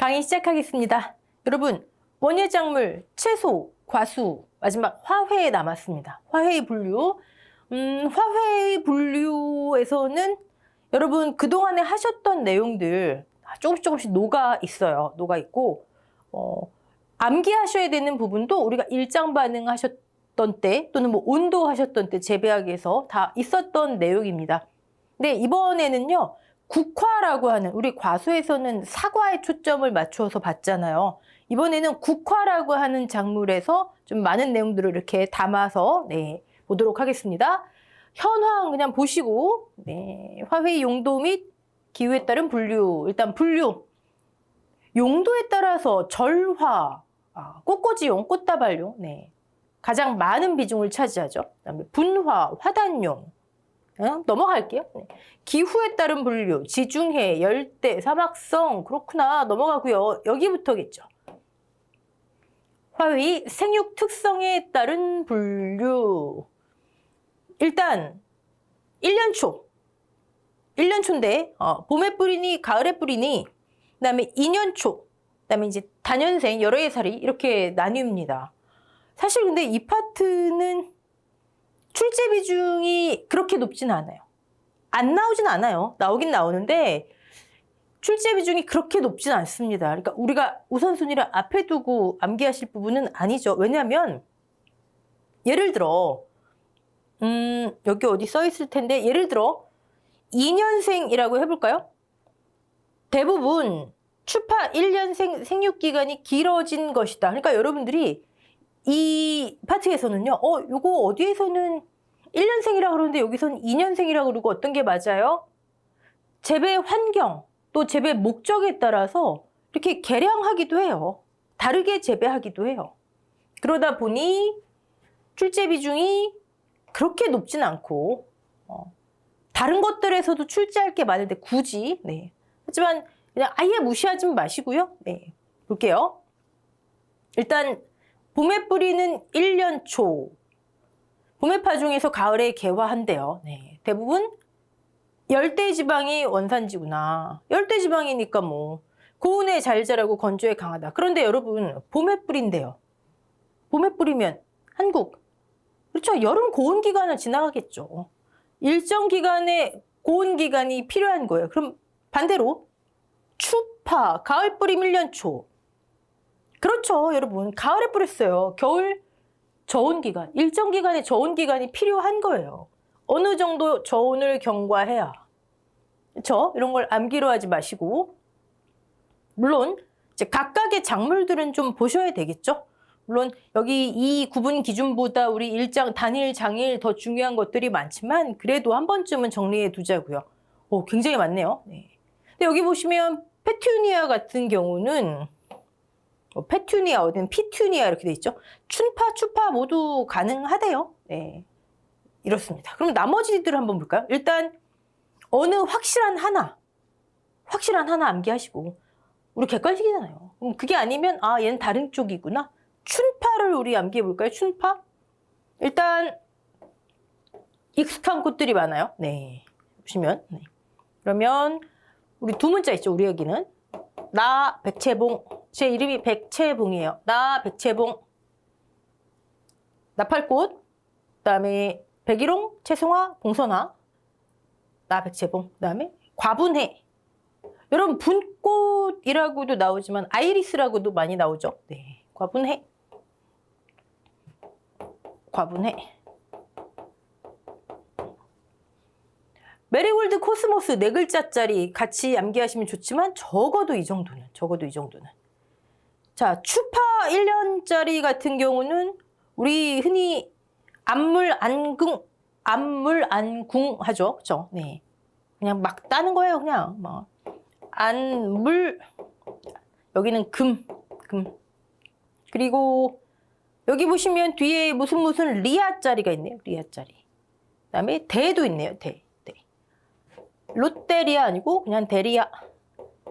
강의 시작하겠습니다. 여러분, 원예작물, 채소, 과수, 마지막 화훼 남았습니다. 화훼 분류. 화훼 분류에서는 여러분 그동안에 하셨던 내용들 조금씩 녹아 있어요. 녹아 있고, 암기하셔야 되는 부분도 우리가 일장 반응 하셨던 때 또는 뭐 온도 하셨던 때 재배하기에서 다 있었던 내용입니다. 근데 이번에는요, 국화라고 하는, 우리 과수에서는 사과에 초점을 맞추어서 봤잖아요. 이번에는 국화라고 하는 작물에서 좀 많은 내용들을 이렇게 담아서 보도록 하겠습니다. 현황 그냥 보시고, 화훼 용도 및 기후에 따른 분류. 일단 분류. 용도에 따라서 절화, 꽃꽂이용, 꽃다발용, 가장 많은 비중을 차지하죠. 그다음에 분화, 화단용. 넘어갈게요. 기후에 따른 분류, 지중해, 열대, 사막성, 그렇구나. 넘어가고요. 여기부터겠죠. 화훼 생육 특성에 따른 분류. 일단 1년 초. 1년 초인데 봄에 뿌리니 가을에 뿌리니, 그다음에 2년 초, 그다음에 이제 다년생 여러 해 살이 이렇게 나뉩니다. 사실 근데 이 파트는 출제 비중이 그렇게 높지는 않아요. 안 나오진 않아요. 나오긴 나오는데 출제 비중이 그렇게 높진 않습니다. 그러니까 우리가 우선순위를 앞에 두고 암기하실 부분은 아니죠. 왜냐하면 예를 들어 여기 어디 써 있을 텐데, 예를 들어 2년생이라고 해볼까요? 대부분 추파 1년생 생육기간이 길어진 것이다. 그러니까 여러분들이 이 파트에서는요, 요거 어디에서는 1년생이라고 그러는데 여기서는 2년생이라고 그러고, 어떤 게 맞아요? 재배 환경, 또 재배 목적에 따라서 이렇게 개량하기도 해요. 다르게 재배하기도 해요. 그러다 보니 출제 비중이 그렇게 높진 않고, 다른 것들에서도 출제할 게 많은데 굳이, 하지만 그냥 아예 무시하지 마시고요. 볼게요. 일단 봄에 뿌리는 1년 초. 봄에 파종해서 가을에 개화한대요. 대부분 열대지방이 원산지구나. 열대지방이니까 뭐 고온에 잘 자라고 건조에 강하다. 그런데 여러분, 봄에 뿌린대요. 봄에 뿌리면 한국, 그렇죠, 여름 고온 기간을 지나가겠죠. 일정 기간의 고온 기간이 필요한 거예요. 그럼 반대로 추파, 가을 뿌림 1년 초. 그렇죠, 여러분. 가을에 뿌렸어요. 겨울 저온 기간, 일정 기간의 저온 기간이 필요한 거예요. 어느 정도 저온을 경과해야. 그렇죠? 이런 걸 암기로 하지 마시고, 물론 이제 각각의 작물들은 좀 보셔야 되겠죠? 물론 여기 이 구분 기준보다 우리 일장, 단일, 장일 더 중요한 것들이 많지만 그래도 한 번쯤은 정리해 두자고요. 굉장히 많네요. 근데 여기 보시면 페튜니아 같은 경우는 페튜니아, 어디는 피튜니아 이렇게 돼 있죠. 춘파, 추파 모두 가능하대요. 이렇습니다. 그럼 나머지들 한번 볼까요? 일단 어느 확실한 하나 암기하시고, 우리 객관식이잖아요. 그럼 그게 아니면 얘는 다른 쪽이구나. 춘파를 우리 암기해 볼까요? 춘파? 일단 익숙한 꽃들이 많아요. 보시면. 그러면 우리 두 문자 있죠. 우리 여기는 나 백채봉. 제 이름이 백채봉이에요. 나 백채봉. 나팔꽃, 그다음에 백일홍, 채송화, 봉선화, 나 백채봉. 그다음에 과분해. 여러분, 분꽃이라고도 나오지만 아이리스라고도 많이 나오죠. 과분해. 과분해. 메리골드, 코스모스 4글자짜리 같이 암기하시면 좋지만 적어도 이 정도는. 자, 추파 1년짜리 같은 경우는 우리 흔히 안물 안궁 하죠. 그죠? 그냥 막 따는 거예요. 그냥 막 안물, 여기는 금. 그리고 여기 보시면 뒤에 무슨 리아짜리가 있네요. 리아짜리. 그다음에 대도 있네요. 대. 롯데리아 아니고 그냥 대리아.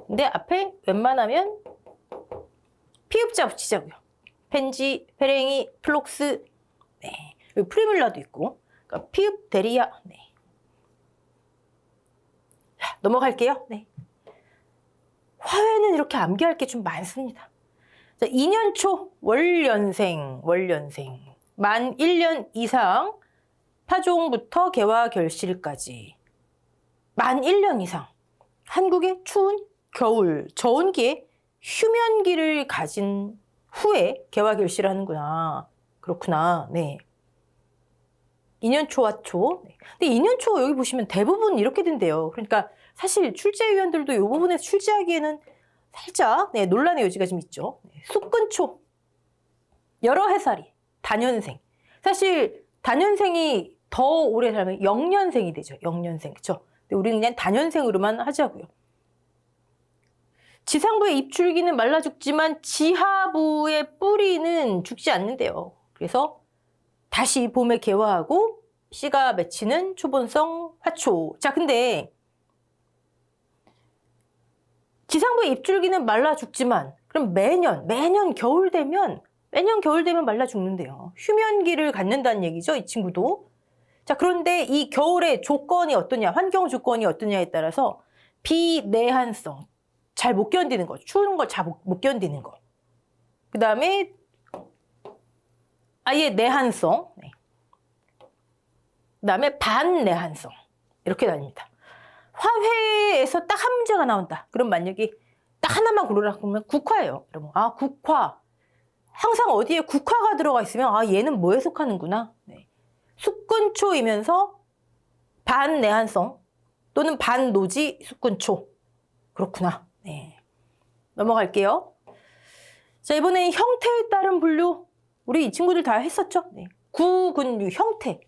근데 앞에 웬만하면 피읍자 붙이자고요. 펜지, 페랭이, 플록스, 여기 프리뮬라도 있고. 그러니까 피읍, 대리아. 자, 넘어갈게요. 화훼는 이렇게 암기할 게 좀 많습니다. 자, 2년 초 월연생. 만 1년 이상 파종부터 개화 결실까지. 만 1년 이상. 한국의 추운 겨울, 저온기에 휴면기를 가진 후에 개화 결실하는구나. 그렇구나. 네. 2년 초와 초. 근데 2년 초 여기 보시면 대부분 이렇게 된대요. 그러니까 사실 출제위원들도 이 부분에서 출제하기에는 살짝 논란의 여지가 좀 있죠. 숙근초. 여러 해살이. 단연생. 사실 단연생이 더 오래 살면 영년생이 되죠. 영년생. 그렇죠? 근데 우리는 그냥 단연생으로만 하자고요. 지상부의 잎줄기는 말라 죽지만 지하부의 뿌리는 죽지 않는데요. 그래서 다시 봄에 개화하고 씨가 맺히는 초본성 화초. 자, 근데 지상부의 잎줄기는 말라 죽지만 그럼 매년 겨울 되면 말라 죽는데요. 휴면기를 갖는다는 얘기죠, 이 친구도. 자, 그런데 이 겨울의 조건이 어떠냐, 환경 조건이 어떠냐에 따라서 비내한성, 잘 못 견디는 거, 추운 걸 잘 못 견디는 거. 그 다음에 아예 내한성, 그 다음에 반내한성. 이렇게 나뉩니다. 화훼에서 딱 한 문제가 나온다. 그럼 만약에 딱 하나만 고르라 그러면 국화예요. 여러분, 아, 국화. 항상 어디에 국화가 들어가 있으면 아, 얘는 뭐에 속하는구나. 네. 숙근초이면서 반내한성 또는 반노지 숙근초. 그렇구나. 네. 넘어갈게요. 자, 이번엔 형태에 따른 분류. 우리 이 친구들 다 했었죠? 네. 구근류, 형태.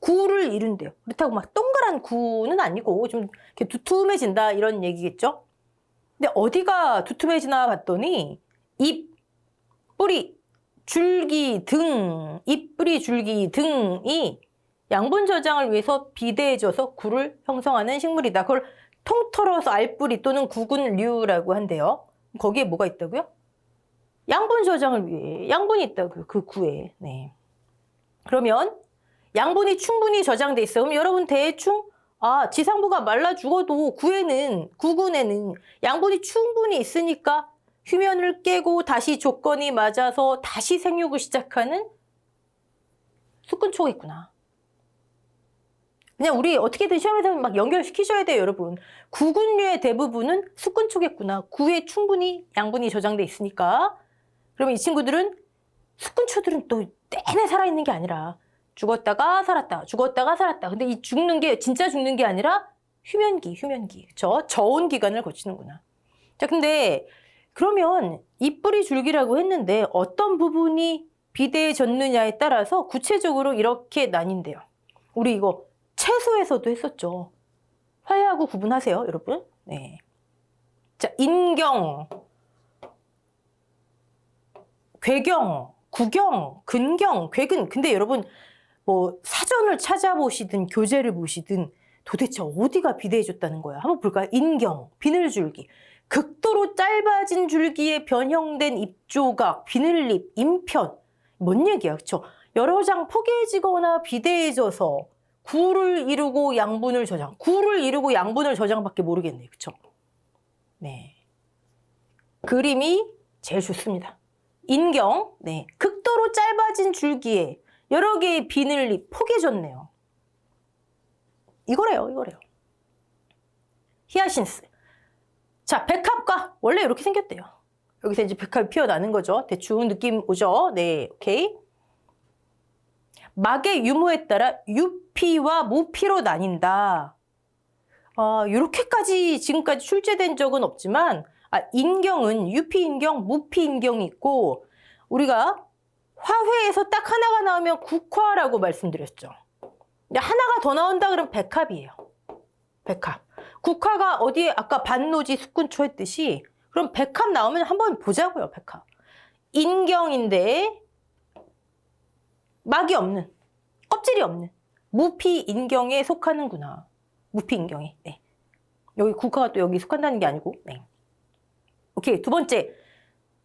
구를 이룬대요. 그렇다고 막 동그란 구는 아니고 좀 이렇게 두툼해진다 이런 얘기겠죠? 근데 어디가 두툼해지나 봤더니 잎, 뿌리, 줄기 등, 잎, 뿌리, 줄기 등이 양분 저장을 위해서 비대해져서 구를 형성하는 식물이다. 그걸 통틀어서 알뿌리 또는 구근류라고 한대요. 거기에 뭐가 있다고요? 양분 저장을 위해 양분이 있다고요. 그 구에. 네. 그러면 양분이 충분히 저장돼 있어요. 그럼 여러분 대충 지상부가 말라 죽어도 구근에는 양분이 충분히 있으니까 휴면을 깨고 다시 조건이 맞아서 다시 생육을 시작하는 숙근초가 있구나. 그냥 우리 어떻게든 시험에서 막 연결시키셔야 돼요, 여러분. 구근류의 대부분은 숙근초겠구나. 구에 충분히 양분이 저장돼 있으니까. 그러면 이 친구들은 숙근초들은 또 내내 살아있는 게 아니라 죽었다가 살았다, 죽었다가 살았다. 근데 이 죽는 게 진짜 죽는 게 아니라 휴면기. 그쵸? 저온 기간을 거치는구나. 자, 근데 그러면 잎뿌리 줄기라고 했는데 어떤 부분이 비대해졌느냐에 따라서 구체적으로 이렇게 나뉜대요. 우리 이거 채소에서도 했었죠. 화해하고 구분하세요, 여러분. 네. 자, 인경, 괴경, 구경, 근경, 괴근. 근데 여러분 뭐 사전을 찾아보시든 교재를 보시든 도대체 어디가 비대해졌다는 거야? 한번 볼까요? 인경, 비늘줄기. 극도로 짧아진 줄기에 변형된 잎조각, 비늘잎, 인편. 뭔 얘기야, 그쵸? 여러 장 포개지거나 비대해져서 구를 이루고 양분을 저장. 구를 이루고 양분을 저장밖에 모르겠네, 그쵸? 네. 그림이 제일 좋습니다. 인경, 네. 극도로 짧아진 줄기에 여러 개의 비늘잎 포개졌네요. 이거래요. 히아신스. 자, 백합과 원래 이렇게 생겼대요. 여기서 이제 백합이 피어나는 거죠. 대충 느낌 오죠? 네, 오케이. 막의 유무에 따라 유피와 무피로 나뉜다. 이렇게까지 지금까지 출제된 적은 없지만 인경은 유피 인경, 무피 인경이 있고 우리가 화훼에서 딱 하나가 나오면 국화라고 말씀드렸죠. 근데 하나가 더 나온다 그러면 백합이에요. 백합. 국화가 어디에 아까 반노지 숙근초 했듯이 그럼 백합 나오면 한번 보자고요. 백합. 인경인데 막이 없는, 껍질이 없는 무피 인경에 속하는구나. 무피 인경이. 네. 여기 국화가 또 여기 속한다는 게 아니고. 네. 오케이. 두 번째.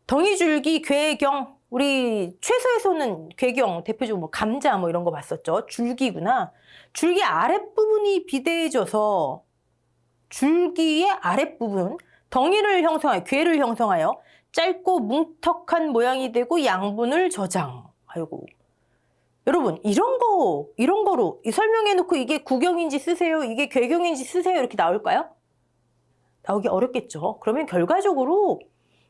덩이줄기, 괴경. 우리 채소에서는 괴경, 대표적으로 뭐 감자 뭐 이런 거 봤었죠. 줄기구나. 줄기 아랫부분이 비대해져서 줄기의 아랫부분, 덩이를 형성하여, 괴를 형성하여 짧고 뭉턱한 모양이 되고 양분을 저장. 아이고. 여러분, 이런 거로 설명해 놓고 이게 구경인지 쓰세요, 이게 괴경인지 쓰세요 이렇게 나올까요? 나오기 어렵겠죠. 그러면 결과적으로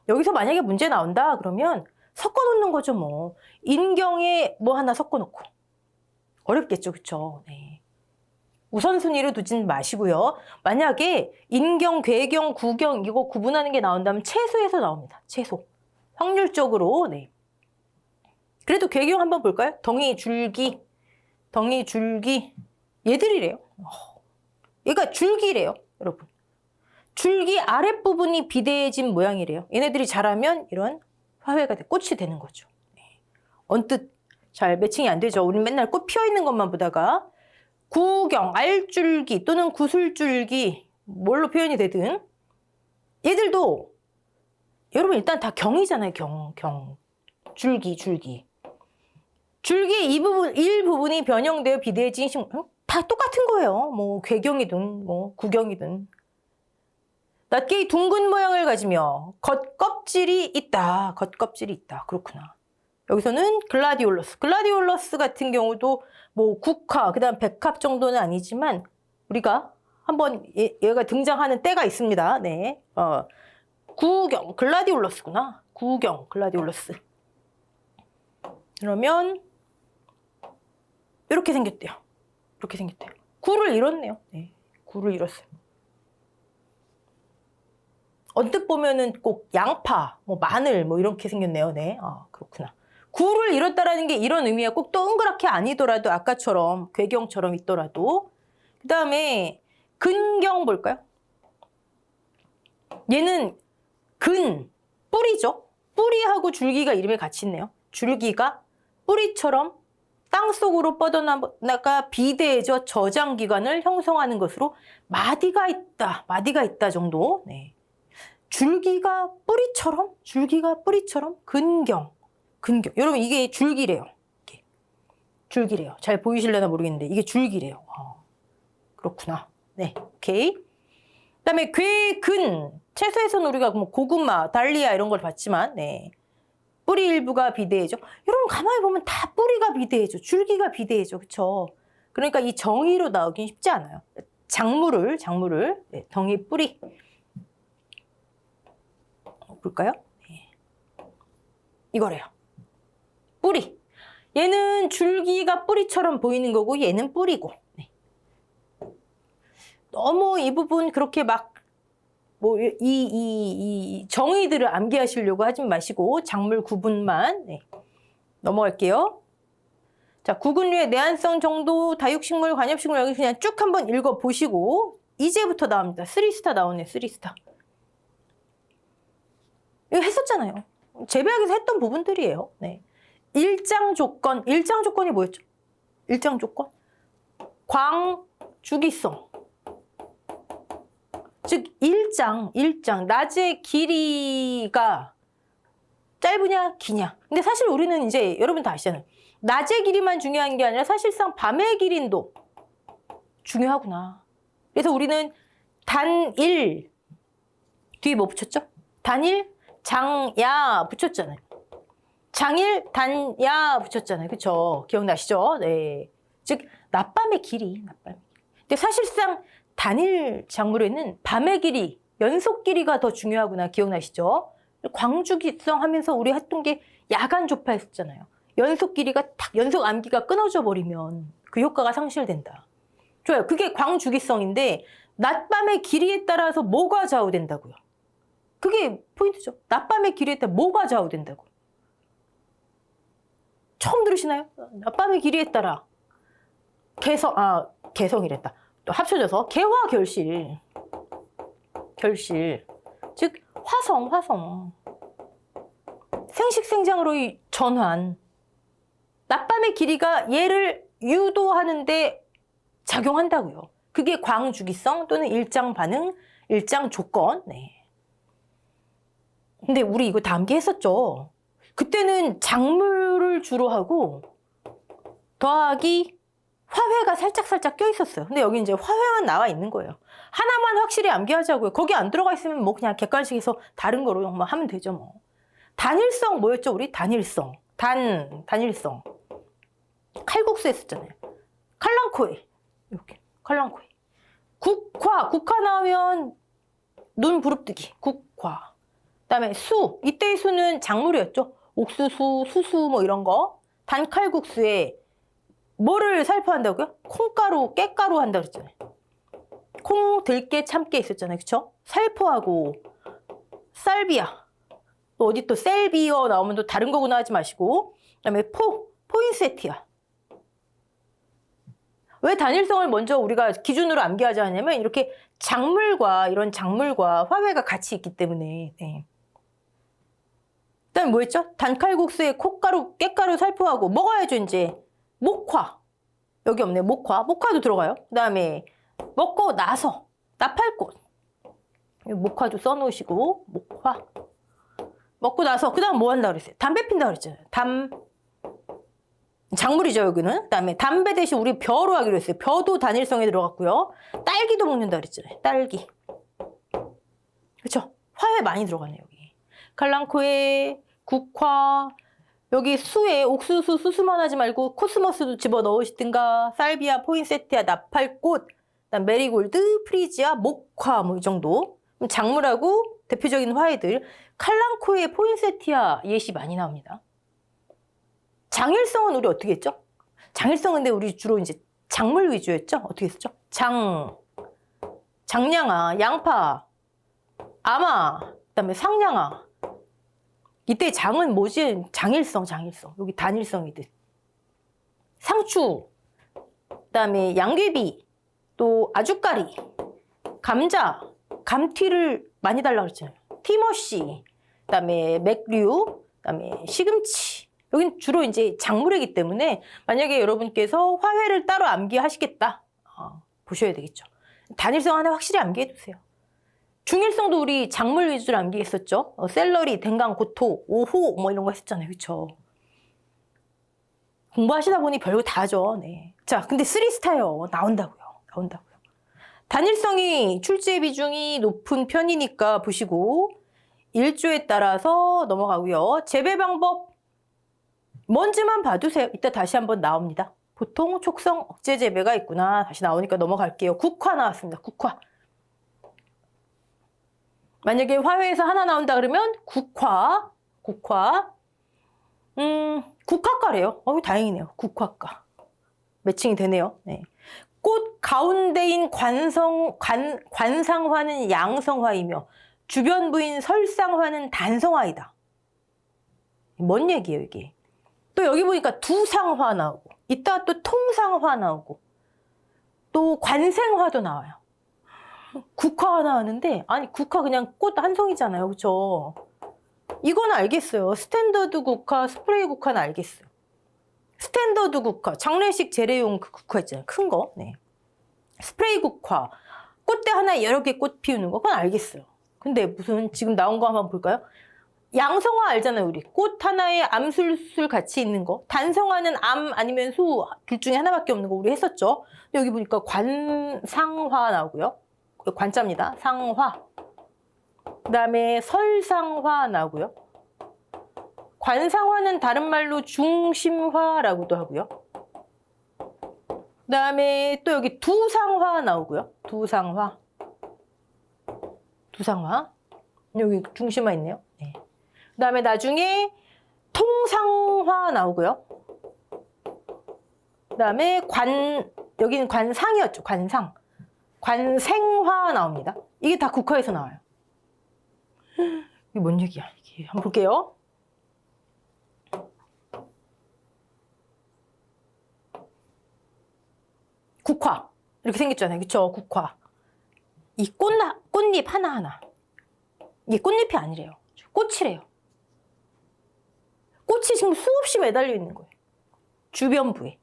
여기서 만약에 문제 나온다 그러면 섞어 놓는 거죠, 뭐. 인경에 뭐 하나 섞어 놓고. 어렵겠죠, 그쵸? 네. 우선순위로 두진 마시고요. 만약에 인경, 괴경, 구경 이거 구분하는 게 나온다면 채소에서 나옵니다. 채소. 확률적으로. 네. 그래도 괴경 한번 볼까요? 덩이, 줄기. 얘들이래요. 얘가 줄기래요, 여러분. 줄기 아랫부분이 비대해진 모양이래요. 얘네들이 자라면 이런 화훼가 꽃이 되는 거죠. 네. 언뜻 잘 매칭이 안 되죠. 우리는 맨날 꽃 피어 있는 것만 보다가 구경, 알줄기 또는 구슬줄기 뭘로 표현이 되든 얘들도 여러분 일단 다 경이잖아요. 경. 줄기. 줄기의 일부분이 변형되어 비대해진 식물. 다 똑같은 거예요. 뭐 괴경이든 뭐 구경이든. 낱개의 둥근 모양을 가지며 겉껍질이 있다. 그렇구나. 여기서는 글라디올러스 같은 경우도 뭐 국화, 그다음 백합 정도는 아니지만 우리가 한번 얘가 등장하는 때가 있습니다. 네. 구경, 글라디올러스구나. 구경, 글라디올러스. 그러면 이렇게 생겼대요. 구를 이뤘네요. 네. 구를 이뤘어요. 언뜻 보면은 꼭 양파, 뭐 마늘, 뭐 이렇게 생겼네요. 네, 그렇구나. 구를 이뤘다라는 게 이런 의미야. 꼭 동그랗게 아니더라도 아까처럼 괴경처럼 있더라도. 그 다음에 근경 볼까요? 얘는 뿌리죠. 뿌리하고 줄기가 이름에 같이 있네요. 줄기가 뿌리처럼 땅속으로 뻗어나가 비대해져 저장기관을 형성하는 것으로 마디가 있다 정도. 네. 줄기가 뿌리처럼 근경. 여러분 이게 줄기래요. 잘 보이실려나 모르겠는데 이게 줄기래요. 그렇구나. 네, 오케이. 그다음에 괴근. 채소에서는 우리가 뭐 고구마, 달리아 이런 걸 봤지만, 네. 뿌리 일부가 비대해져. 여러분 가만히 보면 다 뿌리가 비대해져. 줄기가 비대해져, 그렇죠? 그러니까 이 정의로 나오긴 쉽지 않아요. 작물을 네, 덩이 뿌리. 볼까요? 네. 이거래요. 뿌리. 얘는 줄기가 뿌리처럼 보이는 거고 얘는 뿌리고. 네. 너무 이 부분 그렇게 막 뭐 이 정의들을 암기하시려고 하지 마시고 작물 구분만. 네. 넘어갈게요. 자, 구근류의 내한성 정도, 다육식물, 관엽식물 여기 그냥 쭉 한번 읽어보시고 이제부터 나옵니다. 3스타 나오네, 3스타. 이거 했었잖아요. 재배학에서 했던 부분들이에요. 네. 일장 조건이 뭐였죠? 일장 조건? 광주기성. 즉 일장, 낮의 길이가 짧으냐 기냐. 근데 사실 우리는 이제 여러분 다 아시잖아요. 낮의 길이만 중요한 게 아니라 사실상 밤의 길이도 중요하구나. 그래서 우리는 단일 뒤에 뭐 붙였죠? 단일 장야 붙였잖아요. 장일 단야 붙였잖아요. 그렇죠? 기억나시죠? 네. 즉 낮밤의 길이. 근데 사실상 단일 작물에는 밤의 길이, 연속 길이가 더 중요하구나. 기억나시죠? 광주기성 하면서 우리 했던 게 야간 조파했었잖아요. 연속 길이가 연속 암기가 끊어져 버리면 그 효과가 상실된다. 좋아요. 그게 광주기성인데 낮밤의 길이에 따라서 뭐가 좌우된다고요? 그게 포인트죠. 낮밤의 길이에 따라 뭐가 좌우된다고. 처음 들으시나요? 낮밤의 길이에 따라 개성이랬다. 또 합쳐져서 개화 결실. 즉 화성. 생식생장으로의 전환. 낮밤의 길이가 얘를 유도하는데 작용한다고요. 그게 광주기성 또는 일장 반응, 일장 조건. 네. 근데 우리 이거 다 암기했었죠. 그때는 작물을 주로 하고 더하기 화훼가 살짝살짝 껴 있었어요. 근데 여기 이제 화훼만 나와 있는 거예요. 하나만 확실히 암기하자고요. 거기 안 들어가 있으면 뭐 그냥 객관식에서 다른 거로 뭐 하면 되죠 뭐. 단일성 뭐였죠 우리? 단일성. 단일성. 칼국수 했었잖아요. 칼랑코에. 이렇게 칼랑코에. 국화 나오면 눈 부릅뜨기. 국화. 그다음에 수. 이때의 수는 작물이었죠. 옥수수, 수수 뭐 이런 거. 단칼국수에 뭐를 살포한다고요? 콩가루, 깻가루 한다 그랬잖아요. 콩, 들깨, 참깨 있었잖아요. 그쵸? 살포하고 살비아. 또 어디 또 셀비어 나오면 또 다른 거구나 하지 마시고. 그다음에 포인세티아. 왜 단일성을 먼저 우리가 기준으로 암기하자 하냐면 이렇게 이런 작물과 화훼가 같이 있기 때문에. 네. 그다음에 뭐였죠? 단칼국수에 콩가루, 깻가루 살포하고 먹어야죠 이제. 목화. 여기 없네. 목화도 들어가요. 그다음에 먹고 나서 나팔꽃. 목화도 써놓으시고 목화. 먹고 나서 그다음 뭐 한다 그랬어요? 담배 핀다 그랬잖아요. 작물이죠 여기는. 그다음에 담배 대신 우리 벼로 하기로 했어요. 벼도 단일성에 들어갔고요. 딸기도 먹는다 그랬잖아요. 딸기. 그렇죠? 화훼 많이 들어가네요 여기. 칼랑코에 국화. 여기 수에 옥수수, 수수만 하지 말고 코스모스도 집어넣으시든가. 살비아, 포인세티아, 나팔꽃, 그다음 메리골드, 프리지아, 목화 뭐 이 정도. 작물하고 대표적인 화훼들. 칼랑코에 포인세티아 예시 많이 나옵니다. 장일성은 우리 어떻게 했죠? 장일성은 근데 우리 주로 이제 작물 위주였죠? 어떻게 했었죠? 장량아, 양파, 아마, 그다음에 상량아. 이때 장은 뭐지? 장일성. 여기 단일성이듯. 상추, 그다음에 양귀비, 또 아주까리, 감자, 감튀를 많이 달라고 그랬잖아요. 티머시, 그다음에 맥류, 그다음에 시금치. 여긴 주로 이제 작물이기 때문에 만약에 여러분께서 화훼를 따로 암기하시겠다. 보셔야 되겠죠. 단일성 하나 확실히 암기해 두세요. 중일성도 우리 작물 위주로 암기했었죠. 샐러리, 댕강, 고토, 오호 뭐 이런 거 했었잖아요. 그렇죠? 공부하시다 보니 별거 다 하죠. 네. 자, 근데 3스타요. 나온다고요. 단일성이 출제 비중이 높은 편이니까 보시고 일조에 따라서 넘어가고요. 재배 방법 먼지만 봐두세요. 이따 다시 한번 나옵니다. 보통 촉성 억제 재배가 있구나. 다시 나오니까 넘어갈게요. 국화 나왔습니다. 국화. 만약에 화훼에서 하나 나온다 그러면 국화. 국화과래요. 다행이네요. 국화과. 매칭이 되네요. 네. 꽃 가운데인 관상화는 양성화이며 주변부인 설상화는 단성화이다. 뭔 얘기예요, 이게? 또 여기 보니까 두상화 나오고, 이따 또 통상화 나오고, 또 관생화도 나와요. 국화가 나왔는데, 아니, 국화 그냥 꽃 한 송이잖아요. 그쵸? 이건 알겠어요. 스탠더드 국화, 스프레이 국화는 알겠어요. 스탠더드 국화, 장례식 재래용 그 국화 있잖아요. 큰 거. 네. 스프레이 국화, 꽃대 하나에 여러 개 꽃 피우는 거, 그건 알겠어요. 근데 무슨 지금 나온 거 한번 볼까요? 양성화 알잖아요, 우리. 꽃 하나에 암술술 같이 있는 거. 단성화는 암 아니면 수, 둘 중에 하나밖에 없는 거 우리 했었죠. 근데 여기 보니까 관상화 나오고요. 관자입니다. 상화. 그 다음에 설상화 나오고요. 관상화는 다른 말로 중심화라고도 하고요. 그 다음에 또 여기 두상화 나오고요. 두상화. 여기 중심화 있네요. 네. 그 다음에 나중에 통상화 나오고요. 그 다음에 여기는 관상이었죠. 관생화 나옵니다. 이게 다 국화에서 나와요. 이게 뭔 얘기야? 이게 한번 볼게요. 국화 이렇게 생겼잖아요. 그쵸? 국화. 이 꽃잎 하나하나. 이게 꽃잎이 아니래요. 꽃이래요. 꽃이 지금 수없이 매달려 있는 거예요. 주변부에.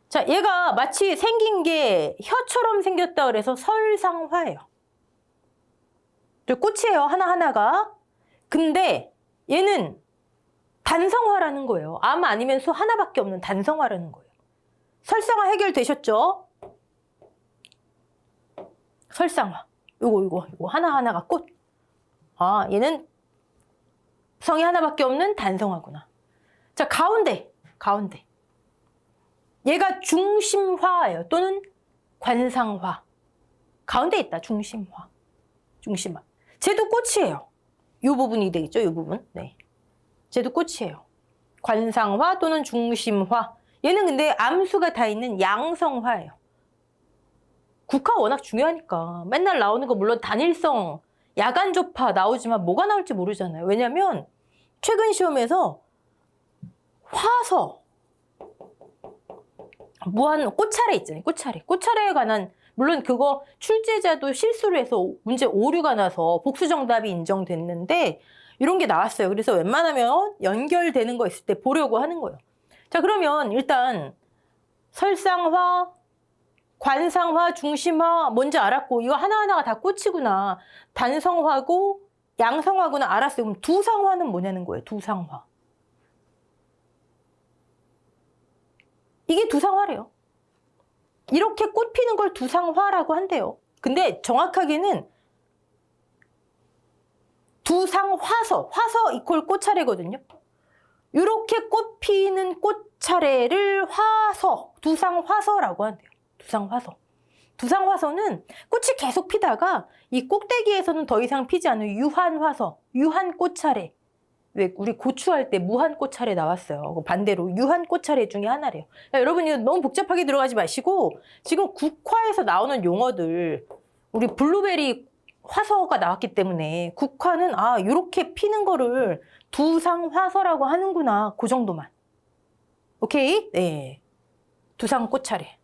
자, 얘가 마치 생긴 게 혀처럼 생겼다 그래서 설상화예요. 꽃이에요. 하나하나가. 근데 얘는 단성화라는 거예요. 암 아니면 수 하나밖에 없는 단성화라는 거예요. 설상화 해결되셨죠? 설상화. 요거 하나하나가 꽃. 아, 얘는 성이 하나밖에 없는 단성화구나. 자, 가운데. 얘가 중심화예요. 또는 관상화. 가운데 있다. 중심화. 쟤도 꽃이에요. 요 부분이 되겠죠. 요 부분. 네. 쟤도 꽃이에요. 관상화 또는 중심화. 얘는 근데 암수가 다 있는 양성화예요. 국화 워낙 중요하니까 맨날 나오는 거 물론 단일성, 야간조파 나오지만 뭐가 나올지 모르잖아요. 왜냐면 최근 시험에서 화서, 무한 꽃차례 있잖아요. 꽃차례에 관한 물론 그거 출제자도 실수를 해서 문제 오류가 나서 복수 정답이 인정됐는데 이런 게 나왔어요. 그래서 웬만하면 연결되는 거 있을 때 보려고 하는 거예요. 자, 그러면 일단 설상화, 관상화, 중심화 뭔지 알았고 이거 하나하나가 다 꽃이구나. 단성화고 양성화구나 알았어요. 그럼 두상화는 뭐냐는 거예요. 두상화. 이게 두상화래요. 이렇게 꽃 피는 걸 두상화라고 한대요. 근데 정확하게는 두상화서, 화서 이퀄 꽃차례거든요. 이렇게 꽃 피는 꽃차례를 화서, 두상화서라고 한대요. 두상화서. 두상화서는 꽃이 계속 피다가 이 꼭대기에서는 더 이상 피지 않는 유한화서, 유한꽃차례. 왜 우리 고추할 때 무한꽃차례 나왔어요. 반대로 유한꽃차례 중에 하나래요. 야, 여러분 이거 너무 복잡하게 들어가지 마시고 지금 국화에서 나오는 용어들 우리 블루베리 화서가 나왔기 때문에 국화는 아 이렇게 피는 거를 두상화서라고 하는구나. 그 정도만. 오케이? 네. 두상꽃차례.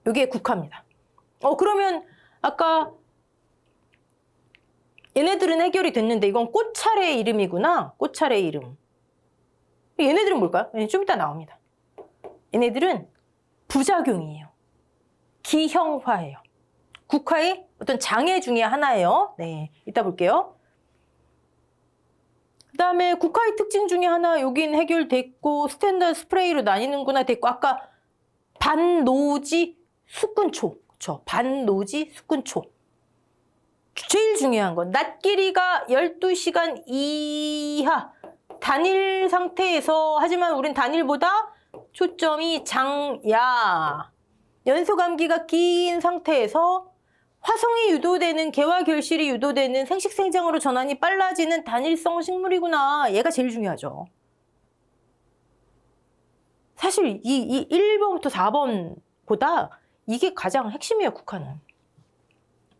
이게 국화입니다. 그러면 아까 얘네들은 해결이 됐는데 이건 꽃차례 이름이구나. 꽃차례 이름. 얘네들은 뭘까요? 좀 이따 나옵니다. 얘네들은 부작용이에요. 기형화예요. 국화의 어떤 장애 중에 하나예요. 네, 이따 볼게요. 그 다음에 국화의 특징 중에 하나 여긴 해결됐고 스탠다드 스프레이로 나뉘는구나 됐고 아까 반노지 숙근초. 그쵸? 반노지 숙근초. 제일 중요한 건 낮 길이가 12시간 이하 단일 상태에서 하지만 우린 단일보다 초점이 장야 연소감기가 긴 상태에서 화성이 유도되는 개화 결실이 유도되는 생식생장으로 전환이 빨라지는 단일성 식물이구나. 얘가 제일 중요하죠. 사실 이 1번부터 4번보다 이게 가장 핵심이에요. 국화는.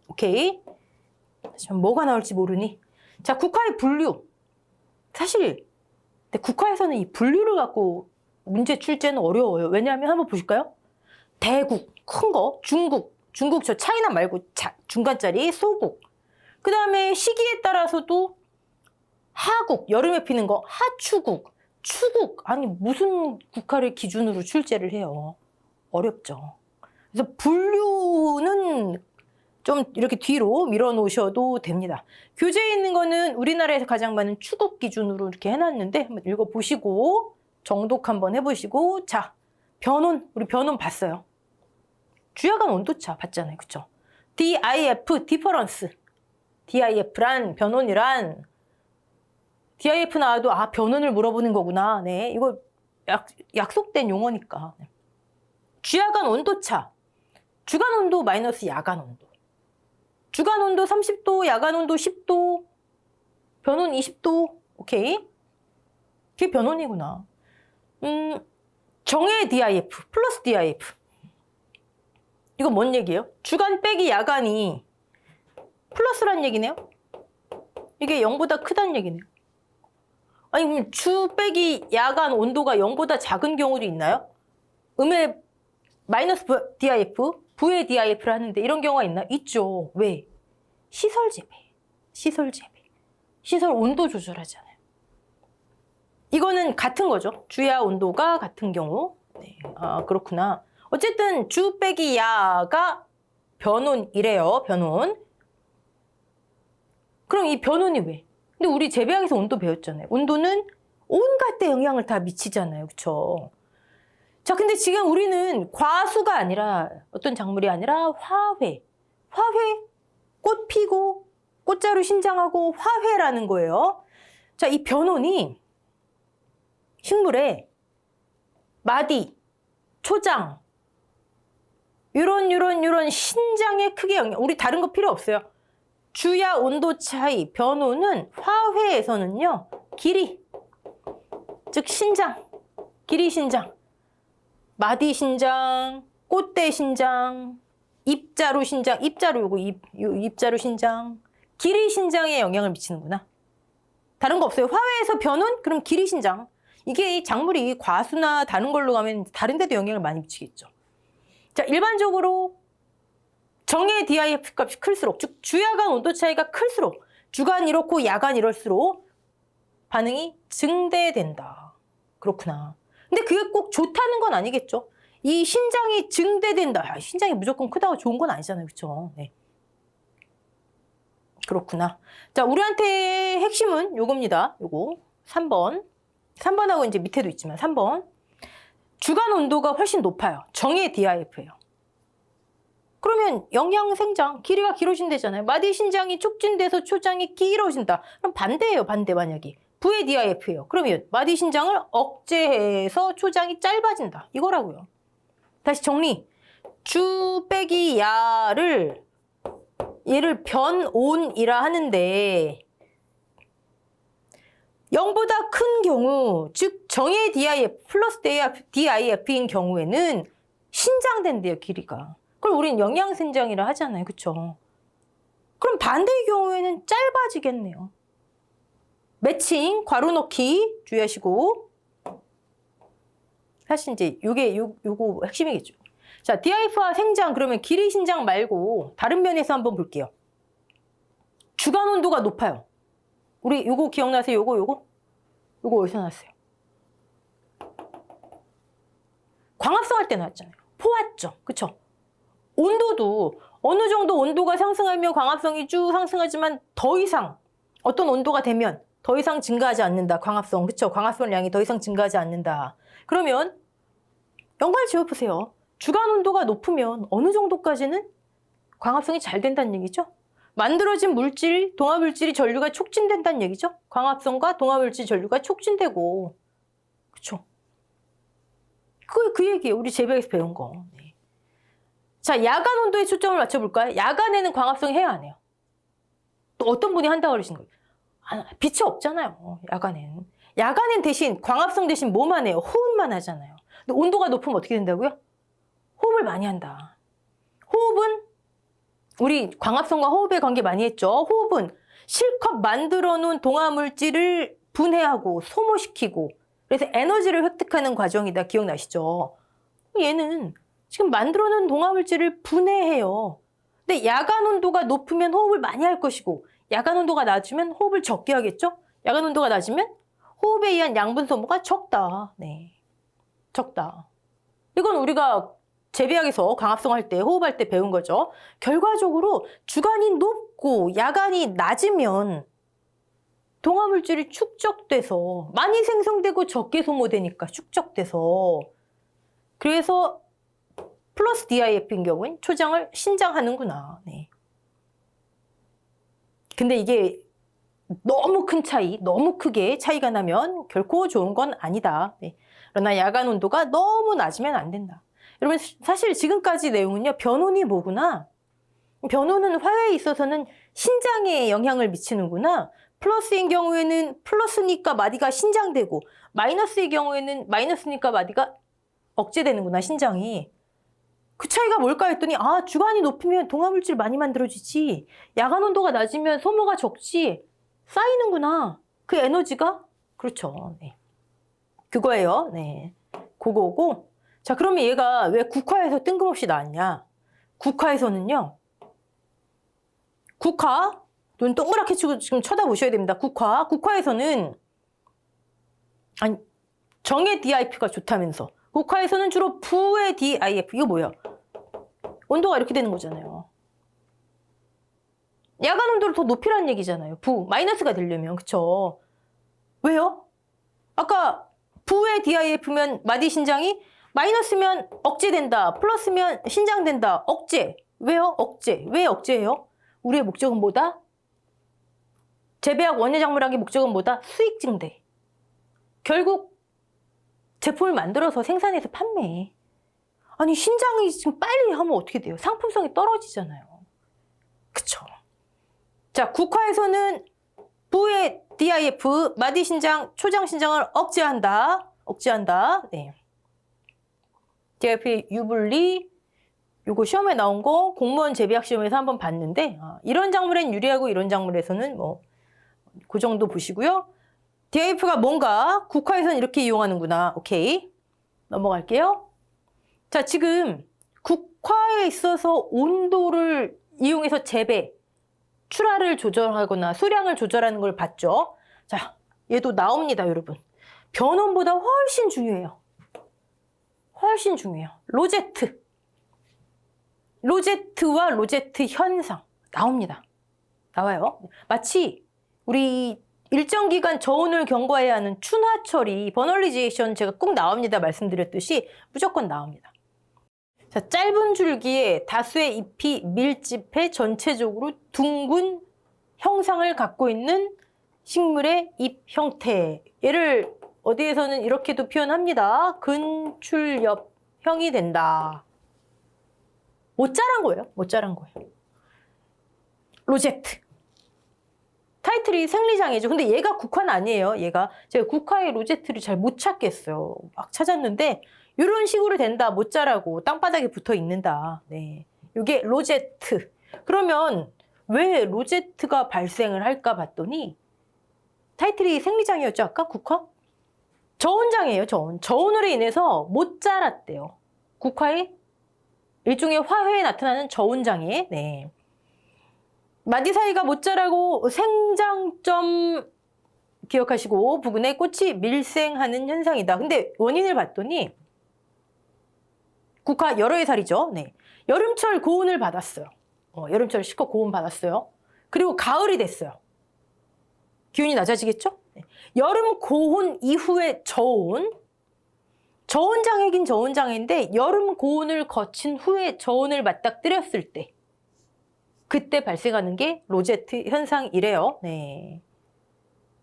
오케이. 하지만 뭐가 나올지 모르니. 자, 국화의 분류. 사실 근데 국화에서는 이 분류를 갖고 문제 출제는 어려워요. 왜냐하면 한번 보실까요? 대국, 큰 거, 중국 저 차이나 말고 중간짜리, 소국. 그 다음에 시기에 따라서도 하국, 여름에 피는 거, 하추국, 추국. 아니 무슨 국화를 기준으로 출제를 해요. 어렵죠. 그래서 분류는 좀 이렇게 뒤로 밀어 놓으셔도 됩니다. 교재에 있는 거는 우리나라에서 가장 많은 추국 기준으로 이렇게 해놨는데 한번 읽어보시고 정독 한번 해보시고 자, 변온, 우리 변온 봤어요. 주야간 온도차 봤잖아요. 그쵸? DIF, 디퍼런스. DIF란, 변온이란 DIF 나와도 아, 변온을 물어보는 거구나. 네, 이거 약속된 용어니까. 주야간 온도차. 주간 온도 마이너스 야간 온도. 주간 온도 30도, 야간 온도 10도, 변온 20도. 오케이? 그게 변온이구나. 정의 DIF, 플러스 DIF. 이건 뭔 얘기예요? 주간 빼기 야간이 플러스란 얘기네요? 이게 0보다 크다는 얘기네요. 아니 그럼 주 빼기 야간 온도가 0보다 작은 경우도 있나요? 음의 마이너스 DIF, 부의 DIF를 하는데 이런 경우가 있나? 있죠. 왜? 시설 재배. 시설 온도 조절하잖아요. 이거는 같은 거죠. 주야 온도가 같은 경우. 네. 아, 그렇구나. 어쨌든 주 빼기 야가 변온이래요. 변온. 그럼 이 변온이 왜? 근데 우리 재배학에서 온도 배웠잖아요. 온도는 온갖 데 영향을 다 미치잖아요. 그쵸? 자, 근데 지금 우리는 과수가 아니라 어떤 작물이 아니라 화훼. 화훼, 꽃 피고 꽃자루 신장하고 화훼라는 거예요. 자, 이 변온이 식물에 마디, 초장, 요런 신장에 크게 영향, 우리 다른 거 필요 없어요. 주야 온도 차이, 변온은 화훼에서는요, 길이, 즉 신장, 길이 신장, 마디 신장, 꽃대 신장, 잎자루 신장, 잎자루 요거 잎자루 신장, 길이 신장에 영향을 미치는구나. 다른 거 없어요. 화훼에서 변온? 그럼 길이 신장. 이게 작물이 과수나 다른 걸로 가면 다른 데도 영향을 많이 미치겠죠. 자, 일반적으로 정의 DIF 값이 클수록, 즉 주야간 온도 차이가 클수록, 주간 이렇고 야간 이럴수록 반응이 증대된다. 그렇구나. 근데 그게 꼭 좋다는 건 아니겠죠. 이 신장이 증대된다. 신장이 무조건 크다고 좋은 건 아니잖아요. 그렇죠? 네. 그렇구나. 자, 우리한테 핵심은 요겁니다. 요거 3번. 3번하고 이제 밑에도 있지만 3번. 주간 온도가 훨씬 높아요. 정의 DIF예요. 그러면 영양 생장, 길이가 길어진대잖아요. 마디 신장이 촉진돼서 초장이 길어진다. 그럼 반대예요. 반대 만약에. 부의 DIF예요. 그러면 마디 신장을 억제해서 초장이 짧아진다. 이거라고요. 다시 정리. 주 빼기 야를 얘를 변온이라 하는데 0보다 큰 경우, 즉 정의 DIF 플러스 DIF인 경우에는 신장된대요, 길이가. 그럼 우린 영양생장이라 하잖아요. 그쵸? 그럼 반대의 경우에는 짧아지겠네요. 매칭, 괄호 넣기 주의하시고. 사실 이제 요거 핵심이겠죠. 자, DIF와 생장, 그러면 길이 신장 말고 다른 면에서 한번 볼게요. 주간 온도가 높아요. 우리 요거 기억나세요? 요거 어디서 나왔어요? 광합성 할 때 나왔잖아요. 포화점. 그쵸? 온도도 어느 정도 온도가 상승하면 광합성이 쭉 상승하지만 더 이상 어떤 온도가 되면 더 이상 증가하지 않는다. 광합성. 그쵸? 광합성량이 더 이상 증가하지 않는다. 그러면 연관을 지어보세요. 주간 온도가 높으면 어느 정도까지는 광합성이 잘 된다는 얘기죠? 만들어진 물질, 동화물질이 전류가 촉진된다는 얘기죠? 광합성과 동화물질 전류가 촉진되고. 그쵸? 그 얘기예요. 우리 재배에서 배운 거. 네. 자, 야간 온도에 초점을 맞춰볼까요? 야간에는 광합성 해야 안 해요? 또 어떤 분이 한다고 그러시는 거예요? 빛이 없잖아요. 야간에는. 야간엔 대신 광합성 대신 뭐만 해요? 호흡만 하잖아요. 근데 온도가 높으면 어떻게 된다고요? 호흡을 많이 한다. 호흡은 우리 광합성과 호흡의 관계 많이 했죠. 호흡은 실컷 만들어 놓은 동화물질을 분해하고 소모시키고 그래서 에너지를 획득하는 과정이다. 기억나시죠? 얘는 지금 만들어 놓은 동화물질을 분해해요. 근데 야간 온도가 높으면 호흡을 많이 할 것이고 야간 온도가 낮으면 호흡을 적게 하겠죠? 야간 온도가 낮으면 호흡에 의한 양분 소모가 적다. 네, 적다. 이건 우리가 재배학에서 광합성 할 때, 호흡할 때 배운 거죠. 결과적으로 주간이 높고 야간이 낮으면 동화물질이 축적돼서 많이 생성되고 적게 소모되니까 축적돼서 그래서 플러스 DIF인 경우엔 초장을 신장하는구나. 네. 근데 이게 너무 큰 차이, 너무 크게 차이가 나면 결코 좋은 건 아니다. 네. 그러나 야간 온도가 너무 낮으면 안 된다. 여러분 사실 지금까지 내용은요. 변온이 뭐구나. 변온은 화훼에 있어서는 신장에 영향을 미치는구나. 플러스인 경우에는 플러스니까 마디가 신장되고 마이너스의 경우에는 마이너스니까 마디가 억제되는구나. 신장이. 그 차이가 뭘까 했더니 주간이 높으면 동화물질 많이 만들어지지. 야간 온도가 낮으면 소모가 적지. 쌓이는구나. 그 에너지가. 그렇죠. 네. 그거예요. 네. 그거고. 자, 그러면 얘가 왜 국화에서 뜬금없이 나왔냐? 국화에서는요. 국화. 눈 동그랗게 치고 지금 쳐다보셔야 됩니다. 국화에서는 정의 DIF가 좋다면서. 국화에서는 주로 부의 DIF. 이거 뭐야? 온도가 이렇게 되는 거잖아요. 야간 온도를 더 높이라는 얘기잖아요. 마이너스가 되려면. 그쵸? 왜요? 아까 부의 DIF면 마디 신장이 마이너스면 억제된다. 플러스면 신장된다. 억제. 왜요? 억제. 왜 억제예요? 우리의 목적은 뭐다? 재배학 원예작물학의 목적은 뭐다? 수익 증대. 결국 제품을 만들어서 생산해서 판매해. 아니 신장이 지금 빨리 하면 어떻게 돼요? 상품성이 떨어지잖아요. 그쵸? 자, 국화에서는 부의 DIF, 마디신장, 초장신장을 억제한다. 억제한다. 네. DIF 유불리, 요거 시험에 나온 거 공무원 재배학 시험에서 한번 봤는데 이런 작물엔 유리하고 이런 작물에서는 뭐 그 정도 보시고요. DIF가 뭔가 국화에서는 이렇게 이용하는구나. 오케이. 넘어갈게요. 자, 지금 국화에 있어서 온도를 이용해서 재배, 출하를 조절하거나 수량을 조절하는 걸 봤죠. 자, 얘도 나옵니다, 여러분. 변온보다 훨씬 중요해요. 훨씬 중요해요. 로제트. 로제트와 로제트 현상 나옵니다. 나와요. 마치 우리 일정 기간 저온을 경과해야 하는 춘화철이 버널리제이션 제가 꼭 나옵니다 말씀드렸듯이 무조건 나옵니다. 자, 짧은 줄기에 다수의 잎이 밀집해 전체적으로 둥근 형상을 갖고 있는 식물의 잎 형태. 얘를 어디에서는 이렇게도 표현합니다. 근출엽형이 된다. 못 자란 거예요. 못 자란 거예요. 로제트. 타이틀이 생리장애죠. 근데 얘가 국화는 아니에요. 얘가 제가 국화의 로제트를 잘 못 찾겠어요. 막 찾았는데 이런 식으로 된다. 못 자라고 땅바닥에 붙어 있는다. 네, 이게 로제트. 그러면 왜 로제트가 발생을 할까 봤더니 타이틀이 생리장애였죠. 아까 국화? 저온장애예요. 저온. 저온으로 인해서 못 자랐대요. 국화의 일종의 화훼에 나타나는 저온장애. 네. 마디 사이가 못 자라고 생장점 기억하시고 부근에 꽃이 밀생하는 현상이다. 근데 원인을 봤더니 국화 여러 해 살이죠. 네. 여름철 고온을 받았어요. 여름철 실컷 고온 받았어요. 그리고 가을이 됐어요. 기온이 낮아지겠죠? 네. 여름 고온 이후의 저온. 저온장애긴 저온장애인데 여름 고온을 거친 후에 저온을 맞닥뜨렸을 때 그때 발생하는 게 로제트 현상이래요. 네.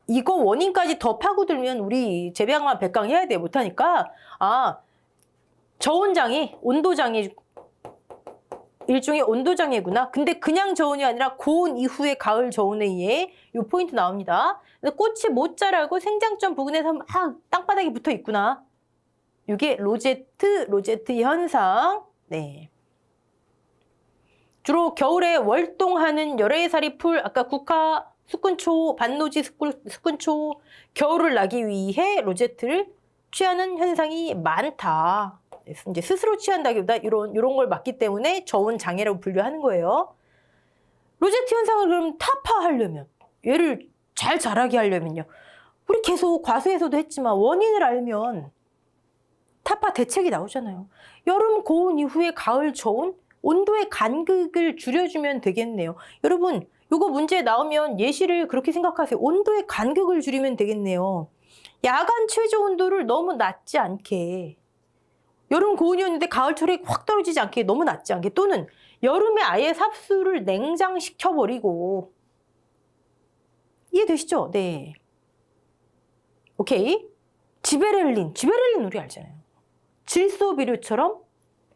이거 원인까지 더 파고들면 우리 재배학만 100강 해야 돼. 못하니까 저온장애, 온도장애 일종의 온도장애구나. 근데 그냥 저온이 아니라 고온 이후의 가을 저온에 의해 이 포인트 나옵니다. 꽃이 못 자라고 생장점 부근에서 막 땅바닥에 붙어 있구나. 이게 로제트 현상. 네. 주로 겨울에 월동하는 여러 해살이 풀, 아까 국화, 수꾼초, 반노지 수꾼초, 겨울을 나기 위해 로제트를 취하는 현상이 많다. 이제 스스로 취한다기보다 이런 걸 막기 때문에 저온 장애라고 분류하는 거예요. 로제트 현상을 그럼 타파하려면, 얘를 잘 자라게 하려면요. 우리 계속 과수에서도 했지만 원인을 알면 타파 대책이 나오잖아요. 여름 고온 이후에 가을 저온, 온도의 간극을 줄여주면 되겠네요. 여러분, 이거 문제 나오면 예시를 그렇게 생각하세요. 온도의 간극을 줄이면 되겠네요. 야간 최저 온도를 너무 낮지 않게, 여름 고온이었는데 가을철에 확 떨어지지 않게, 너무 낮지 않게, 또는 여름에 아예 삽수를 냉장시켜버리고. 이해되시죠? 네. 오케이. 지베렐린 우리 알잖아요. 질소비료처럼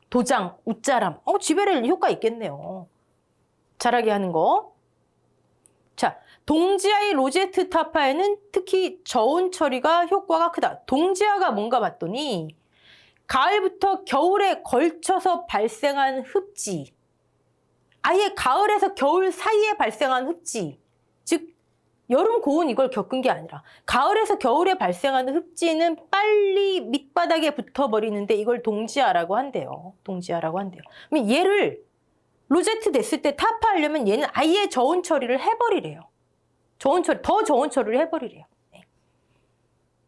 도장, 웃자람. 지베렐린 효과 있겠네요. 자라게 하는 거. 자, 동지아의 로제트 타파에는 특히 저온 처리가 효과가 크다. 동지아가 뭔가 봤더니 가을부터 겨울에 걸쳐서 발생한 흡지, 아예 가을에서 겨울 사이에 발생한 흡지, 즉 여름 고온 이걸 겪은 게 아니라 가을에서 겨울에 발생하는 흡지는 빨리 밑바닥에 붙어버리는데 이걸 동지아라고 한대요. 동지아라고 한대요. 그럼 얘를 로제트 됐을 때 타파하려면 얘는 아예 저온 처리를 해버리래요. 더 저온 처리를 해버리래요. 네.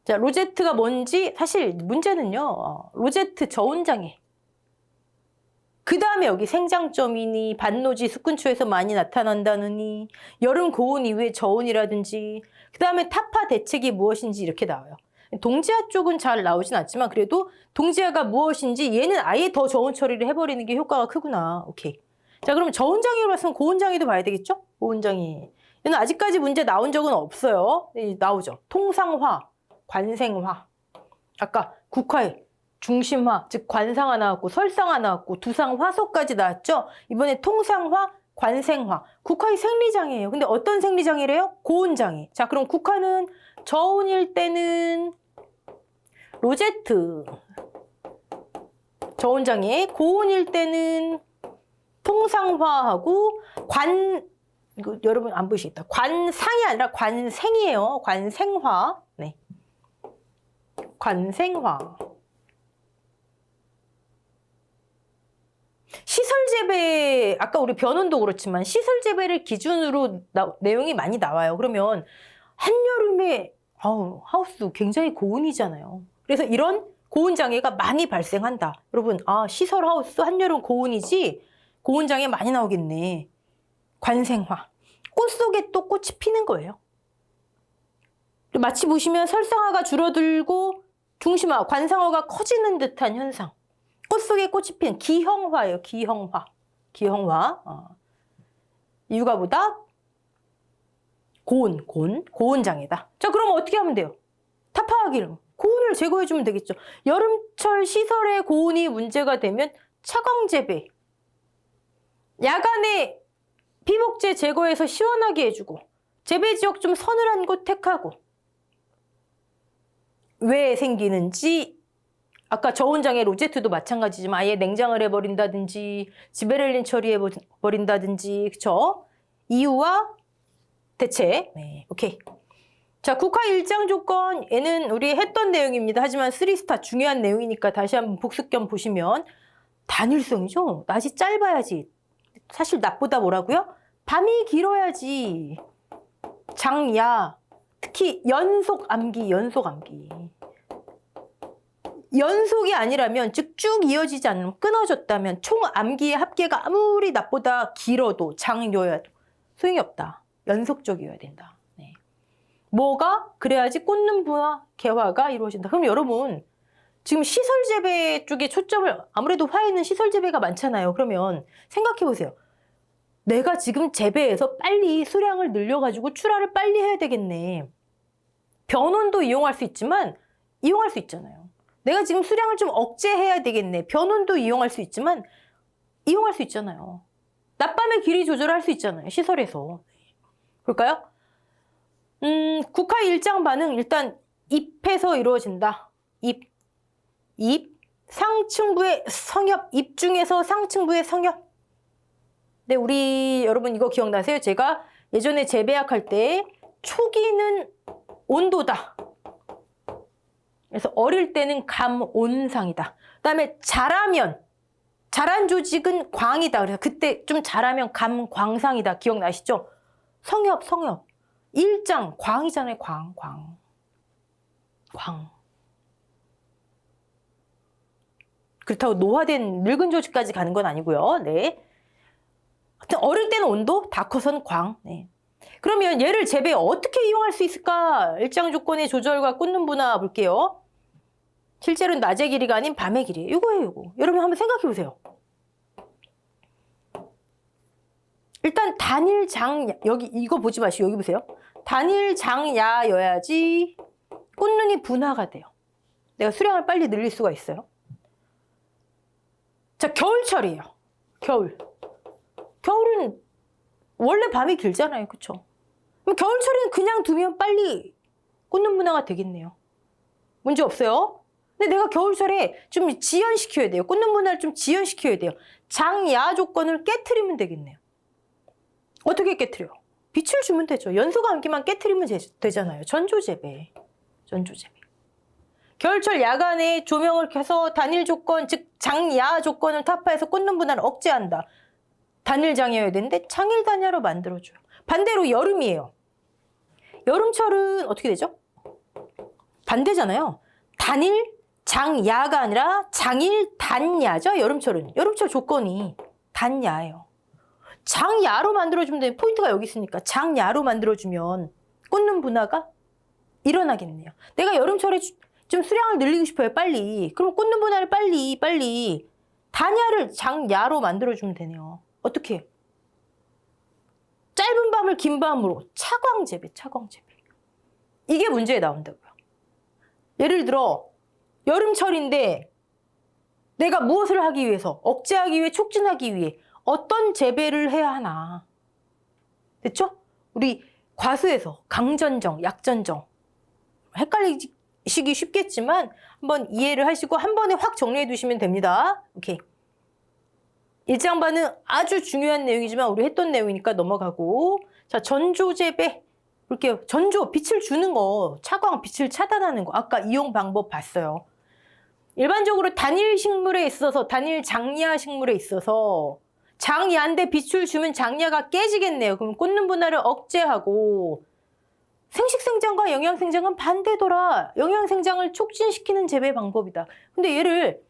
자, 로제트가 뭔지 사실 문제는요. 로제트 저온장애. 그 다음에 여기 생장점이니 반노지 수꾼초에서 많이 나타난다느니 여름 고온 이후에 저온이라든지 그 다음에 타파 대책이 무엇인지 이렇게 나와요. 동지화 쪽은 잘 나오진 않지만 그래도 동지화가 무엇인지 얘는 아예 더 저온 처리를 해버리는 게 효과가 크구나. 오케이. 자, 그럼 저온장애로 봤으면 고온장애도 봐야 되겠죠? 고온장애. 얘는 아직까지 문제 나온 적은 없어요. 나오죠. 통상화, 관생화. 아까 국화에 중심화, 즉 관상화 나왔고 설상화 나왔고 두상화소까지 나왔죠? 이번에 통상화, 관생화. 국화의 생리장애예요. 근데 어떤 생리장애래요? 고온장애. 자, 그럼 국화는 저온일 때는 로제트. 저온장애. 고온일 때는 통상화하고 이거 여러분 안 보이시겠다. 관상이 아니라 관생이에요. 관생화. 네. 관생화. 시설 재배, 아까 우리 변온도 그렇지만 시설 재배를 기준으로 내용이 많이 나와요. 그러면 한여름에 하우스 굉장히 고온이잖아요. 그래서 이런 고온 장애가 많이 발생한다. 여러분, 시설 하우스 한여름 고온이지 고온 장애 많이 나오겠네. 관생화. 꽃 속에 또 꽃이 피는 거예요. 마치 보시면 설상화가 줄어들고 중심화, 관상화가 커지는 듯한 현상. 꽃 속에 꽃이 피는 기형화예요. 기형화. 기형화. 이유가 뭐다? 고온 장애다. 자, 그럼 어떻게 하면 돼요? 타파하기를. 고온을 제거해주면 되겠죠. 여름철 시설의 고온이 문제가 되면 차광 재배. 야간에 피복제 제거해서 시원하게 해주고 재배 지역 좀 서늘한 곳 택하고. 왜 생기는지 아까 저온장애 로제트도 마찬가지지만 아예 냉장을 해버린다든지 지베렐린 처리해버린다든지 그쵸? 이유와 대책. 네, 오케이. 자, 국화 일장 조건 얘는 우리 했던 내용입니다. 하지만 3스타 중요한 내용이니까 다시 한번 복습 겸 보시면 단일성이죠. 낮이 짧아야지. 사실 낮보다 뭐라고요? 밤이 길어야지. 장야. 특히 연속 암기. 연속이 아니라면 즉 쭉 이어지지 않으면 끊어졌다면 총 암기의 합계가 아무리 낮보다 길어도 장여야도 소용이 없다. 연속적이어야 된다. 네. 뭐가? 그래야지 꽂는 부와 개화가 이루어진다. 그럼 여러분 지금 시설 재배 쪽에 초점을 아무래도 화에는 시설 재배가 많잖아요. 그러면 생각해 보세요. 내가 지금 재배해서 빨리 수량을 늘려가지고 출하를 빨리 해야 되겠네. 변온도 이용할 수 있지만 이용할 수 있잖아요. 내가 지금 수량을 좀 억제해야 되겠네. 변온도 이용할 수 있지만 이용할 수 있잖아요. 낮밤의 길이 조절할 수 있잖아요. 시설에서. 볼까요? 국화 일장 반응 일단 잎에서 이루어진다. 잎. 상층부의 성엽. 잎 중에서 상층부의 성엽. 네, 우리 여러분 이거 기억나세요? 제가 예전에 재배약할 때 초기는 온도다. 그래서 어릴 때는 감온상이다. 그다음에 자란 조직은 광이다. 그래서 그때 좀 자라면 감광상이다. 기억나시죠? 성엽. 일장 광이잖아요. 광. 그렇다고 노화된 늙은 조직까지 가는 건 아니고요. 네. 하여튼 어릴 때는 온도, 다 커서는 광. 네. 그러면 얘를 재배에 어떻게 이용할 수 있을까? 일장 조건의 조절과 꽂는 분화 볼게요. 실제로는 낮의 길이가 아닌 밤의 길이에요. 이거예요, 이거. 여러분 한번 생각해 보세요. 일단 단일장, 여기 이거 보지 마시고 여기 보세요. 단일장야여야지 꽃눈이 분화가 돼요. 내가 수량을 빨리 늘릴 수가 있어요. 자, 겨울철이에요. 겨울은 원래 밤이 길잖아요. 그쵸? 그럼 겨울철에는 그냥 두면 빨리 꽃눈 분화가 되겠네요. 문제 없어요. 근데 내가 겨울철에 좀 지연시켜야 돼요. 꽂는 분할을 좀 지연시켜야 돼요. 장야 조건을 깨트리면 되겠네요. 어떻게 깨트려요? 빛을 주면 되죠. 연속 암기만 깨트리면 되잖아요. 전조재배. 겨울철 야간에 조명을 켜서 단일 조건, 즉 장야 조건을 타파해서 꽂는 분할을 억제한다. 단일장야여야 되는데 장일단야로 만들어줘요. 반대로 여름이에요. 여름철은 어떻게 되죠? 반대잖아요. 단일 장야가 아니라 장일 단야죠. 여름철은. 여름철 조건이 단야예요. 장야로 만들어주면 되는 포인트가 여기 있으니까 장야로 만들어주면 꽂는 분화가 일어나겠네요. 내가 여름철에 좀 수량을 늘리고 싶어요. 빨리. 그럼 꽂는 분할을 빨리 단야를 장야로 만들어주면 되네요. 어떻게? 짧은 밤을 긴 밤으로 차광재배. 이게 문제에 나온다고요. 예를 들어 여름철인데 내가 무엇을 하기 위해서, 억제하기 위해, 촉진하기 위해 어떤 재배를 해야 하나. 됐죠? 우리 과수에서 강전정, 약전정 헷갈리시기 쉽겠지만 한번 이해를 하시고 한 번에 확 정리해 두시면 됩니다. 오케이. 일장반은 아주 중요한 내용이지만 우리 했던 내용이니까 넘어가고, 자, 전조 재배 볼게요. 전조, 빛을 주는 거, 차광, 빛을 차단하는 거 아까 이용 방법 봤어요. 일반적으로 단일 식물에 있어서, 단일 장야 식물에 있어서 장야인데 빛을 주면 장야가 깨지겠네요. 그럼 꽂는 분할을 억제하고, 생식생장과 영양생장은 반대더라. 영양생장을 촉진시키는 재배 방법이다. 근데 얘를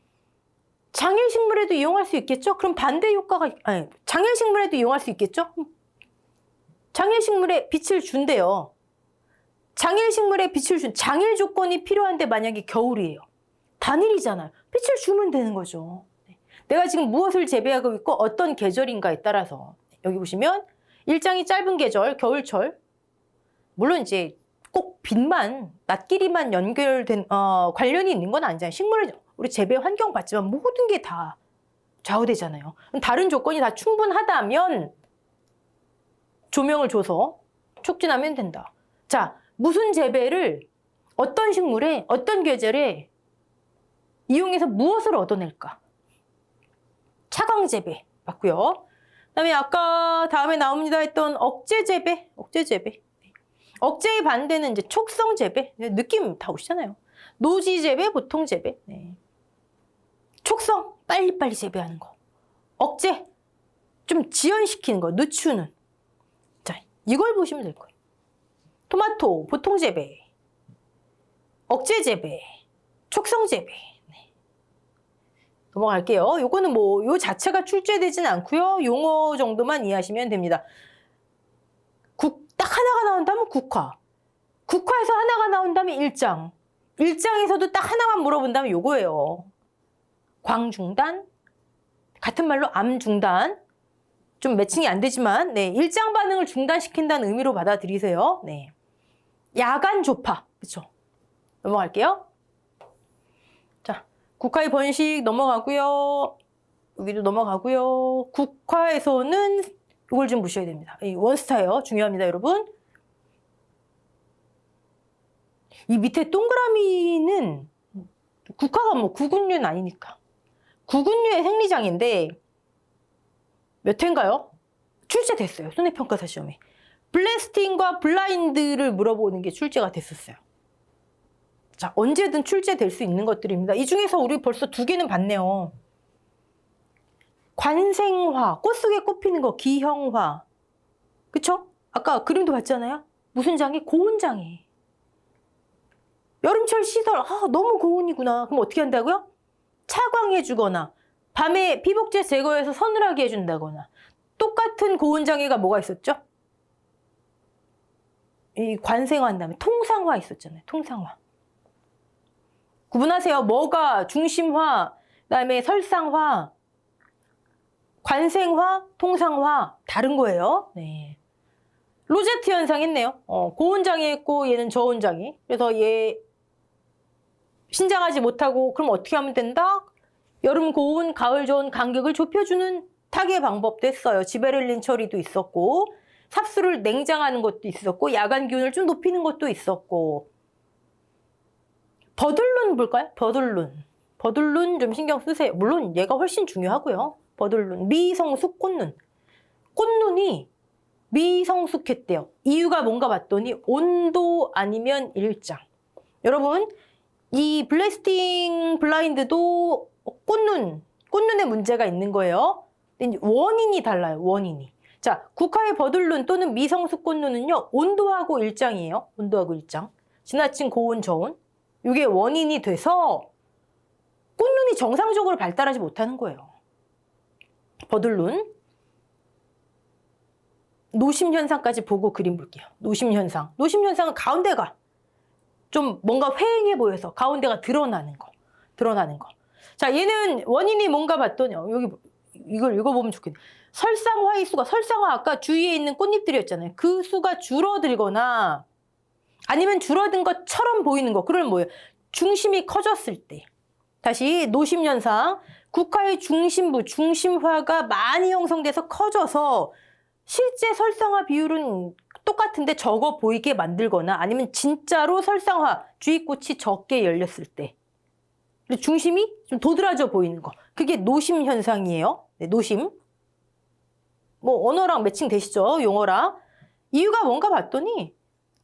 장일식물에도 이용할 수 있겠죠? 그럼 반대 효과가, 아니, 장일식물에도 이용할 수 있겠죠? 장일식물에 빛을 준대요. 장일식물에 빛을 준, 장일 조건이 필요한데 만약에 겨울이에요. 단일이잖아요. 빛을 주면 되는 거죠. 내가 지금 무엇을 재배하고 있고 어떤 계절인가에 따라서. 여기 보시면 일장이 짧은 계절, 겨울철. 물론 이제 꼭 빛만, 낮길이만 연결된, 관련이 있는 건 아니잖아요. 식물을 우리 재배 환경 봤지만 모든 게 다 좌우되잖아요. 다른 조건이 다 충분하다면 조명을 줘서 촉진하면 된다. 자, 무슨 재배를 어떤 식물에, 어떤 계절에 이용해서 무엇을 얻어낼까? 차광재배 맞고요. 그다음에 아까 다음에 나옵니다 했던 억제재배. 억제의 반대는 이제 촉성재배. 느낌 다 오시잖아요. 노지재배, 보통재배. 네. 촉성, 빨리빨리 재배하는 거. 억제, 좀 지연시키는 거, 늦추는. 자, 이걸 보시면 될 거예요. 토마토, 보통재배, 억제재배, 촉성재배. 네. 넘어갈게요. 요거는 뭐, 요 자체가 출제되진 않고요. 용어 정도만 이해하시면 됩니다. 딱 하나가 나온다면 국화. 국화에서 하나가 나온다면 일장. 일장에서도 딱 하나만 물어본다면 요거예요. 광중단, 같은 말로 암중단. 좀 매칭이 안 되지만, 네, 일장 반응을 중단시킨다는 의미로 받아들이세요. 네. 야간 조파. 그쵸? 넘어갈게요. 자, 국화의 번식 넘어가고요. 여기도 넘어가고요. 국화에서는 이걸 좀 보셔야 됩니다. 이 원스타예요. 중요합니다, 여러분. 이 밑에 동그라미는 국화가 뭐 구근류는 아니니까. 구근류의 생리장인데 몇 회인가요? 출제됐어요. 손해평가사 시험에. 블래스팅과 블라인드를 물어보는 게 출제가 됐었어요. 자, 언제든 출제될 수 있는 것들입니다. 이 중에서 우리 벌써 2개는 봤네요. 관생화, 꽃 속에 꽃피는 거, 기형화. 그쵸? 아까 그림도 봤잖아요? 무슨 장애? 고온장애. 여름철 시설, 너무 고온이구나. 그럼 어떻게 한다고요? 차광해주거나, 밤에 피복제 제거해서 서늘하게 해준다거나. 똑같은 고온장애가 뭐가 있었죠? 이 관생화한 다음에 통상화 있었잖아요. 통상화. 구분하세요. 뭐가 중심화, 그다음에 설상화, 관생화, 통상화 다른 거예요. 네. 로제트 현상 했네요. 고온장애 했고 얘는 저온장애. 그래서 얘 신장하지 못하고 그럼 어떻게 하면 된다? 여름 고온, 가을 저온 간격을 좁혀주는 타개 방법도 했어요. 지베렐린 처리도 있었고 삽수를 냉장하는 것도 있었고 야간 기온을 좀 높이는 것도 있었고. 버들룬 볼까요? 버들룬 좀 신경 쓰세요. 물론 얘가 훨씬 중요하고요. 버들룬, 미성숙 꽃눈. 꽃눈이 미성숙했대요. 이유가 뭔가 봤더니 온도 아니면 일장. 여러분, 이 블래스팅 블라인드도 꽃눈에 문제가 있는 거예요. 근데 원인이 달라요, 원인이. 자, 국화의 버들룬 또는 미성숙 꽃눈은요, 온도하고 일장이에요. 온도하고 일장. 지나친 고온, 저온. 이게 원인이 돼서 꽃눈이 정상적으로 발달하지 못하는 거예요. 버들룬. 노심현상까지 보고 그림 볼게요. 노심현상. 노심현상은 가운데가 좀 뭔가 회행해 보여서 가운데가 드러나는 거. 자, 얘는 원인이 뭔가 봤더니 여기 이걸 읽어보면 좋겠네. 설상화의 수가, 설상화 아까 주위에 있는 꽃잎들이었잖아요. 그 수가 줄어들거나 아니면 줄어든 것처럼 보이는 거. 그러면 뭐예요? 중심이 커졌을 때. 다시 노심현상. 국화의 중심부, 중심화가 많이 형성돼서 커져서 실제 설상화 비율은 똑같은데 적어 보이게 만들거나 아니면 진짜로 설상화, 주위꽃이 적게 열렸을 때. 중심이 좀 도드라져 보이는 거. 그게 노심 현상이에요. 네, 노심. 뭐 언어랑 매칭되시죠? 용어랑. 이유가 뭔가 봤더니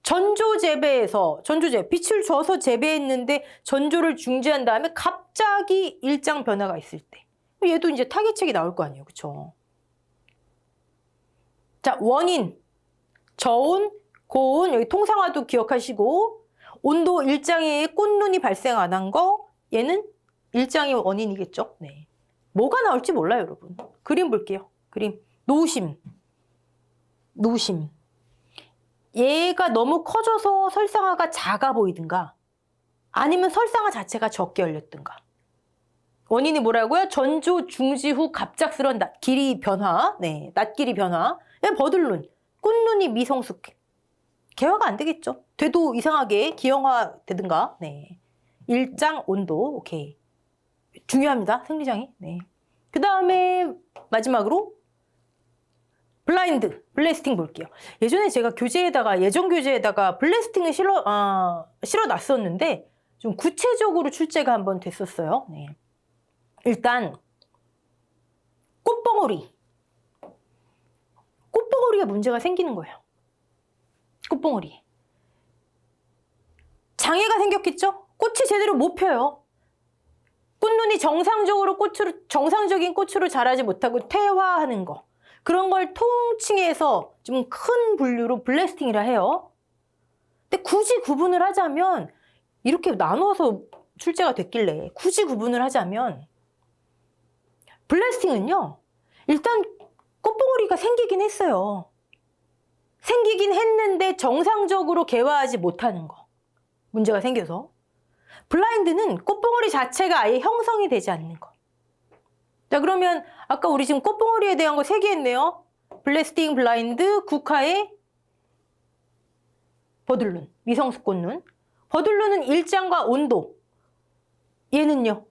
전조 재배에서 빛을 줘서 재배했는데 전조를 중지한 다음에 갑자기 일장 변화가 있을 때. 얘도 이제 타겟책이 나올 거 아니에요. 그쵸? 자, 원인. 저온, 고온, 여기 통상화도 기억하시고 온도 일장에 꽃눈이 발생 안 한 거 얘는 일장이 원인이겠죠. 네. 뭐가 나올지 몰라요, 여러분. 그림 볼게요. 그림. 노심. 얘가 너무 커져서 설상화가 작아 보이든가 아니면 설상화 자체가 적게 열렸든가. 원인이 뭐라고요? 전조 중지 후 갑작스러운 낮 길이 변화. 네, 낮 길이 변화. 버들룬. 꽃눈이 미성숙. 개화가 안 되겠죠. 돼도 이상하게 기형화 되든가. 네. 일장 온도. 오케이. 중요합니다. 생리장이. 네. 그 다음에 마지막으로 블래스팅 볼게요. 예전에 제가 예전 교재에다가 블래스팅을 실어놨었는데 좀 구체적으로 출제가 한번 됐었어요. 네. 일단 꽃봉오리가 문제가 생기는 거예요. 꽃봉오리. 장애가 생겼겠죠? 꽃이 제대로 못 펴요. 꽃눈이 정상적인 꽃으로 자라지 못하고 퇴화하는 거. 그런 걸 통칭해서 좀 큰 분류로 블래스팅이라 해요. 근데 굳이 구분을 하자면 이렇게 나눠서 출제가 됐길래 굳이 구분을 하자면 블래스팅은요. 일단 꽃봉오리가 생기긴 했어요. 생기긴 했는데 정상적으로 개화하지 못하는 거. 문제가 생겨서. 블라인드는 꽃봉오리 자체가 아예 형성이 되지 않는 거. 자, 그러면 아까 우리 지금 꽃봉오리에 대한 거 3개 했네요. 블래스팅, 블라인드, 국화의 버들룬, 미성숙 꽃눈. 버들룬은 일장과 온도. 얘는요.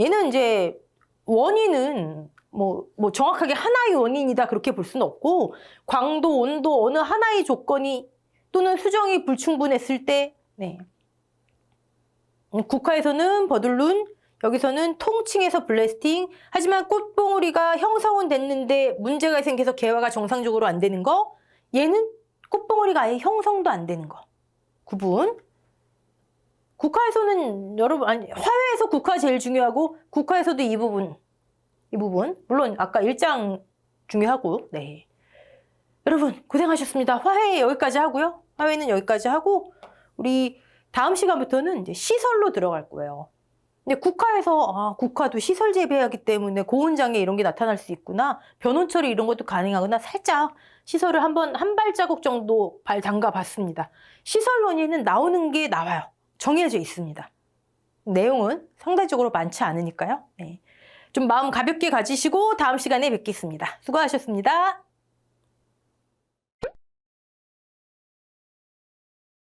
얘는 이제 원인은 뭐 정확하게 하나의 원인이다 그렇게 볼 수는 없고 광도, 온도 어느 하나의 조건이 또는 수정이 불충분했을 때 네. 국화에서는 버들룬, 여기서는 통칭해서 블래스팅. 하지만 꽃봉오리가 형성은 됐는데 문제가 생겨서 개화가 정상적으로 안 되는 거. 얘는 꽃봉오리가 아예 형성도 안 되는 거. 구분. 국화에서는 화훼에서 국화 제일 중요하고 국화에서도 이 부분. 물론 아까 일장 중요하고. 네. 여러분 고생하셨습니다. 화훼 여기까지 하고요. 화훼는 여기까지 하고 우리 다음 시간부터는 이제 시설로 들어갈 거예요. 근데 국화에서 국화도 시설 재배하기 때문에 고온장애 이런 게 나타날 수 있구나. 변온 처리 이런 것도 가능하구나. 살짝 시설을 한 발자국 정도 발 담가 봤습니다. 시설 원인은 나오는 게 나와요. 정해져 있습니다. 내용은 상대적으로 많지 않으니까요. 네. 좀 마음 가볍게 가지시고 다음 시간에 뵙겠습니다. 수고하셨습니다.